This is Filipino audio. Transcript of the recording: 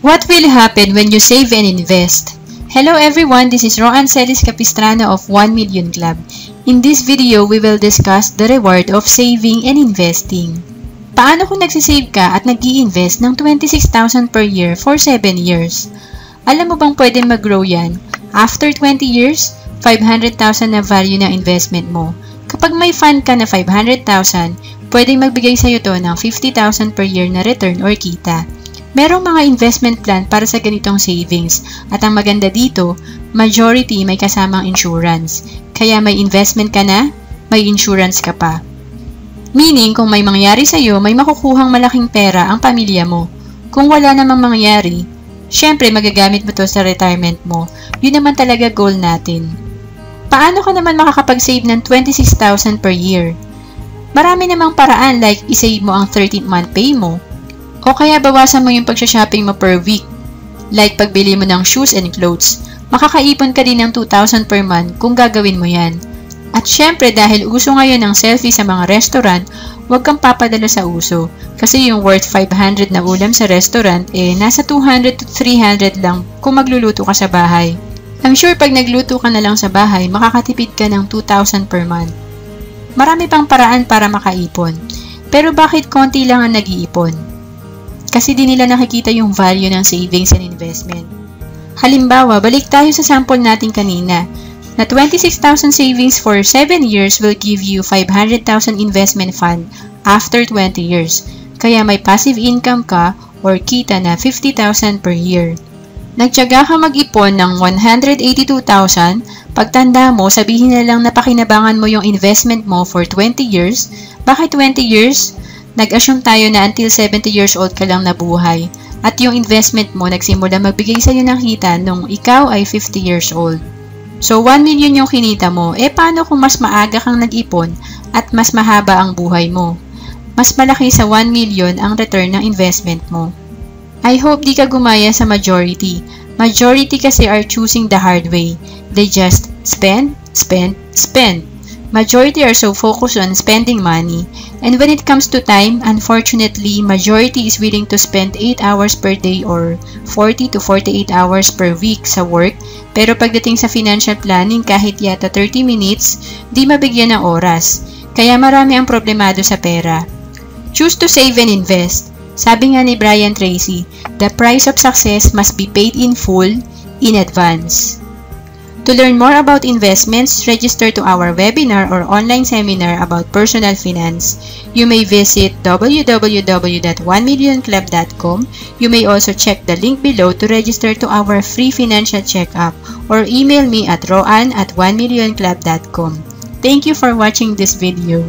What will happen when you save and invest? Hello everyone, this is Roan Celis Capistrano of 1 Million Club. In this video, we will discuss the reward of saving and investing. Paano kung nagsisave ka at nag-i-invest ng 26,000 per year for 7 years? Alam mo bang pwede mag-grow yan? After 20 years, 500,000 na value ng investment mo. Kapag may fund ka na 500,000, pwedeng magbigay sa'yo to ng 50,000 per year na return or kita. Merong mga investment plan para sa ganitong savings at ang maganda dito, majority may kasamang insurance. Kaya may investment ka na, may insurance ka pa. Meaning, kung may mangyari sa'yo, may makukuhang malaking pera ang pamilya mo. Kung wala namang mangyari, syempre magagamit mo to sa retirement mo. Yun naman talaga goal natin. Paano ka naman makakapag-save ng 26,000 per year? Marami namang paraan like isave mo ang 13th month pay mo. O kaya bawasan mo yung pagsha-shopping mo per week. Like pagbili mo ng shoes and clothes, makakaipon ka din ng 2,000 per month kung gagawin mo yan. At syempre dahil uso ngayon ng selfie sa mga restaurant, huwag kang papadala sa uso. Kasi yung worth 500 na ulam sa restaurant, nasa 200 to 300 lang kung magluluto ka sa bahay. I'm sure pag nagluto ka na lang sa bahay, makakatipid ka ng 2,000 per month. Marami pang paraan para makaipon. Pero bakit konti lang ang nag-iipon? Kasi di nila nakikita yung value ng savings and investment. Halimbawa, balik tayo sa sample natin kanina, na 26,000 savings for 7 years will give you 500,000 investment fund after 20 years. Kaya may passive income ka or kita na 50,000 per year. Nagtiyaga ka mag-ipon ng 182,000, pagtanda mo, sabihin na lang na pakinabangan mo yung investment mo for 20 years. Bakit 20 years? Nag-assume tayo na until 70 years old ka lang nabuhay at yung investment mo nagsimula magbigay sa'yo ng kita nung ikaw ay 50 years old. So 1 million yung kinita mo, paano kung mas maaga kang nag-ipon at mas mahaba ang buhay mo? Mas malaki sa 1 million ang return ng investment mo. I hope di ka gumaya sa majority. Majority kasi are choosing the hard way. They just spend, spend, spend. Majority are so focused on spending money. And when it comes to time, unfortunately, majority is willing to spend 8 hours per day or 40 to 48 hours per week sa work. Pero pagdating sa financial planning, kahit yata 30 minutes, di mabigyan ng oras. Kaya marami ang problemado sa pera. Choose to save and invest. Sabi nga ni Brian Tracy, the price of success must be paid in full, in advance. To learn more about investments, register to our webinar or online seminar about personal finance. You may visit www.1millionclub.com. You may also check the link below to register to our free financial checkup or email me at roan@1millionclub.com. Thank you for watching this video.